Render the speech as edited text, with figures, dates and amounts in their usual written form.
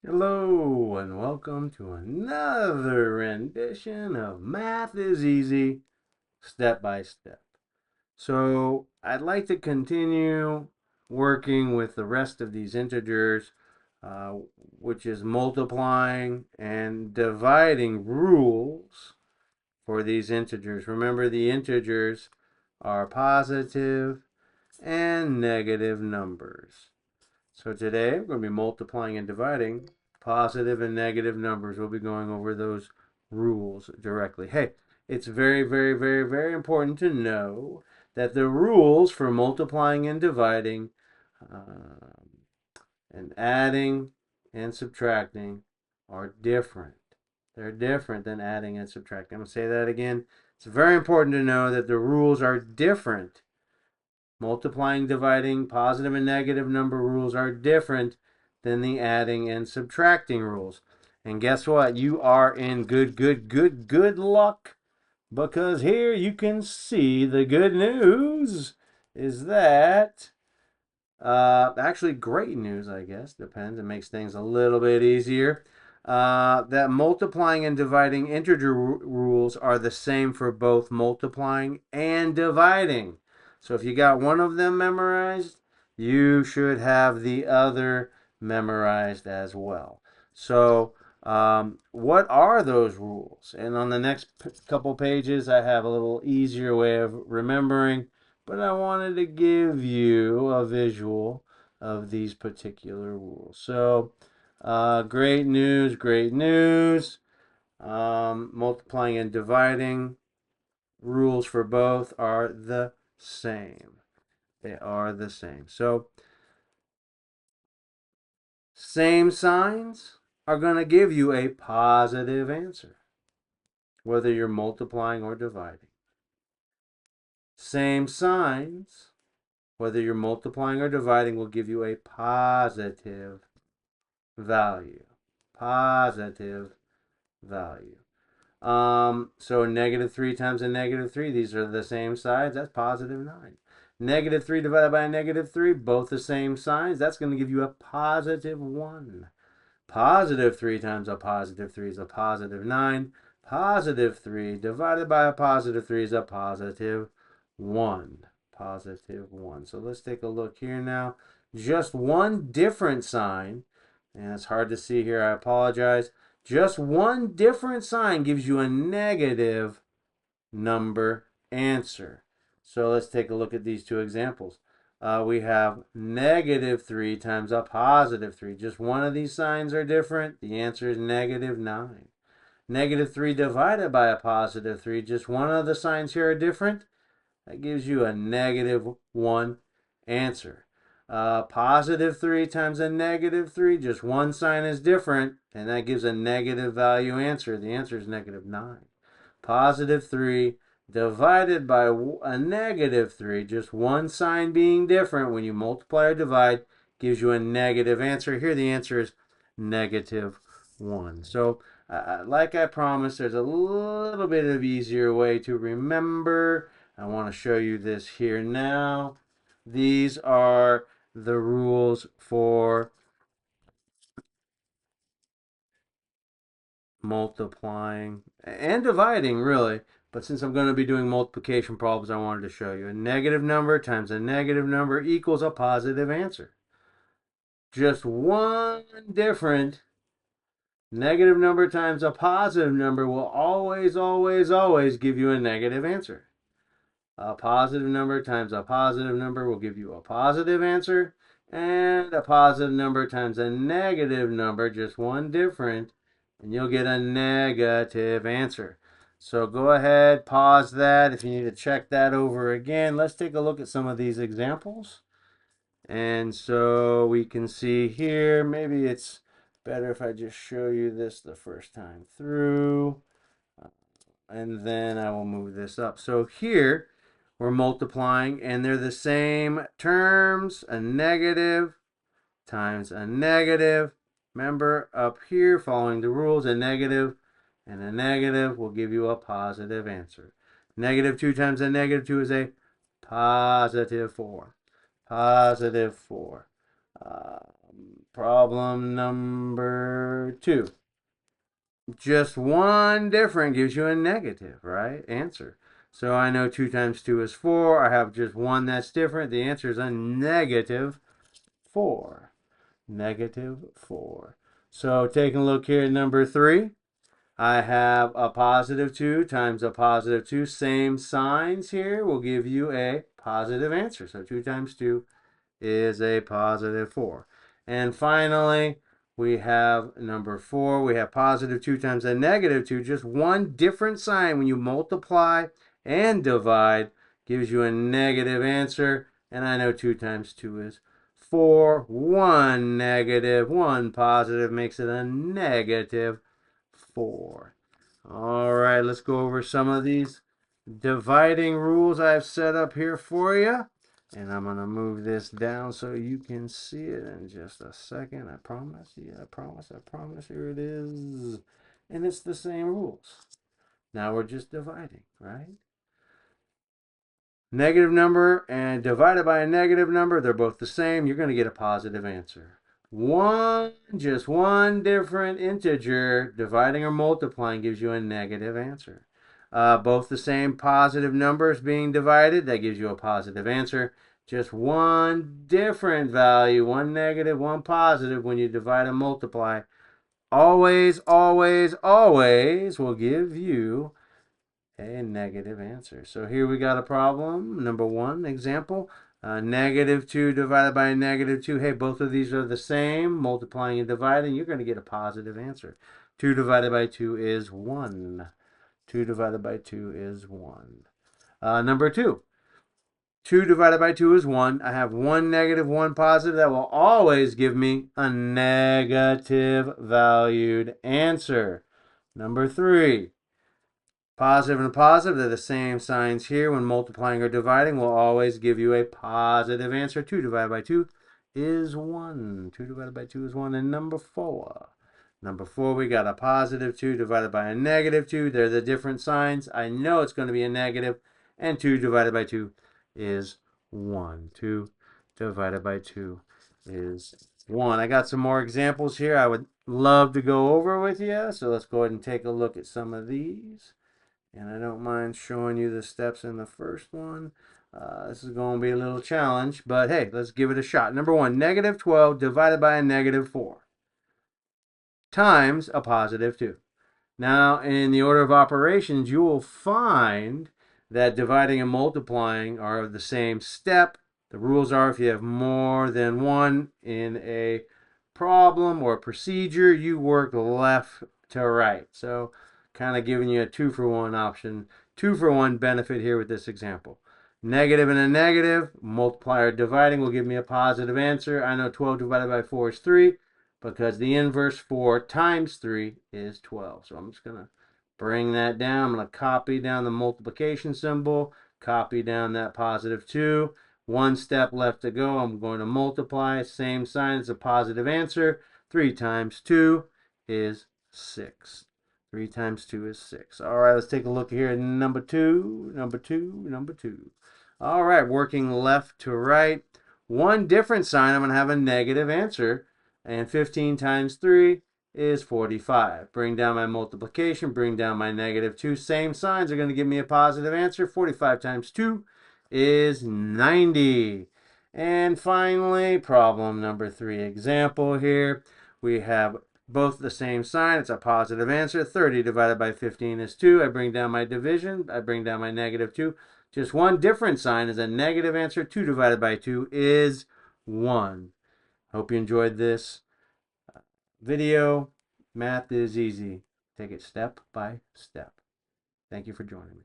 Hello and welcome to another rendition of Math is Easy Step by Step. So I'd like to continue working with the rest of these integers, uh, which is multiplying and dividing rules for these integers. Remember, the integers are positive and negative numbers. So today we're going to be multiplying and dividing positive and negative numbers. We'll be going over those rules directly. Hey, it's very, very, very, very important to know that the rules for multiplying and dividing and adding and subtracting are different. They're different than adding and subtracting. I'm going to say that again. It's very important to know that the rules are different. Multiplying, dividing, positive and negative number rules are different than the adding and subtracting rules. And guess what? You are in good luck, because here you can see the good news is that, actually great news, I guess, depends. It makes things a little bit easier. That multiplying and dividing integer rules are the same for both multiplying and dividing. So if you got one of them memorized, you should have the other memorized as well. So what are those rules? And on the next couple pages, I have a little easier way of remembering, but I wanted to give you a visual of these particular rules. So great news, great news. Multiplying and dividing rules for both are the same. They are the same. So same signs are going to give you a positive answer, whether you're multiplying or dividing. Same signs, whether you're multiplying or dividing, will give you a positive value. Positive value. So negative 3 times a negative 3, these are the same sides. That's positive 9. Negative 3 divided by a negative 3, both the same signs. That's going to give you a positive 1. Positive 3 times a positive 3 is a positive 9. Positive 3 divided by a positive 3 is a positive 1. Positive 1. So let's take a look here now. Just one different sign, and it's hard to see here, I apologize. Just one different sign gives you a negative number answer. So let's take a look at these two examples. We have negative 3 times a positive 3. Just one of these signs are different. The answer is negative 9. Negative 3 divided by a positive 3. Just one of the signs here are different. That gives you a negative 1 answer. Positive 3 times a negative 3. Just one sign is different, and that gives a negative value answer. The answer is negative 9. Positive 3 divided by a negative 3, just one sign being different when you multiply or divide, gives you a negative answer. Here the answer is negative 1. So like I promised, there's a little bit of easier way to remember. I want to show you this here now. These are the rules for multiplying and dividing, really. But since I'm going to be doing multiplication problems, I wanted to show you. A negative number times a negative number equals a positive answer. Just one different negative number times a positive number will always, always, always give you a negative answer. A positive number times a positive number will give you a positive answer. And a positive number times a negative number, just one different, and you'll get a negative answer. So go ahead, pause that if you need to check that over again. Let's take a look at some of these examples. And so we can see here, maybe it's better if I just show you this the first time through. And then I will move this up. So here we're multiplying, and they're the same terms, a negative times a negative. Remember, up here, following the rules, a negative and a negative will give you a positive answer. Negative 2 times a negative 2 is a positive 4. Positive 4. Problem number 2. Just one different gives you a negative, right? Answer. So I know 2 times 2 is 4. I have just one that's different. The answer is a negative 4. Negative 4. So taking a look here at number 3. I have a positive 2 times a positive 2. Same signs here will give you a positive answer. So 2 times 2 is a positive 4. And finally, we have number 4. We have positive 2 times a negative 2. Just one different sign when you multiply and divide gives you a negative answer. And I know 2 times 2 is 4. 1 negative, 1 positive makes it a negative 4. All right, let's go over some of these dividing rules I've set up here for you. And I'm going to move this down so you can see it in just a second. I promise. Yeah, I promise. I promise. Here it is. And it's the same rules. Now we're just dividing, right? Negative number and divided by a negative number, they're both the same. You're going to get a positive answer. Just one different integer dividing or multiplying gives you a negative answer. Both the same positive numbers being divided, that gives you a positive answer. Just one different value, one negative, one positive, when you divide and multiply, always, always, always will give you a negative answer. So here we got a problem. Number 1, example. Negative 2 divided by a negative 2. Hey, both of these are the same. Multiplying and dividing, you're going to get a positive answer. 2 divided by 2 is 1. 2 divided by 2 is 1. Number 2. 2 divided by 2 is 1. I have one negative, one positive. That will always give me a negative valued answer. Number 3. Positive and positive, they're the same signs here. When multiplying or dividing, will always give you a positive answer. 2 divided by 2 is 1. 2 divided by 2 is 1. And number 4. Number 4, we got a positive 2 divided by a negative 2. They're the different signs. I know it's going to be a negative. And 2 divided by 2 is 1. 2 divided by 2 is 1. I got some more examples here I would love to go over with you. So let's go ahead and take a look at some of these. And I don't mind showing you the steps in the first one. This is going to be a little challenge, but hey, let's give it a shot. Number 1, negative 12 divided by a negative 4 times a positive 2. Now, in the order of operations, you will find that dividing and multiplying are the same step. The rules are if you have more than one in a problem or procedure, you work left to right. So kind of giving you a 2-for-1 option, 2-for-1 benefit here with this example. Negative and a negative, multiply or dividing will give me a positive answer. I know 12 divided by 4 is 3 because the inverse 4 times 3 is 12. So I'm just going to bring that down. I'm going to copy down the multiplication symbol, copy down that positive 2. One step left to go. I'm going to multiply. Same sign as a positive answer. 3 times 2 is 6. 3 times 2 is 6. All right, let's take a look here at number 2, number 2, number 2. All right, working left to right. One different sign, I'm going to have a negative answer. And 15 times 3 is 45. Bring down my multiplication, bring down my negative 2. Same signs are going to give me a positive answer. 45 times 2 is 90. And finally, problem number 3 example here. We have both the same sign. It's a positive answer. 30 divided by 15 is 2. I bring down my division. I bring down my negative 2. Just one different sign is a negative answer. 2 divided by 2 is 1. Hope you enjoyed this video. Math is easy. Take it step by step. Thank you for joining me.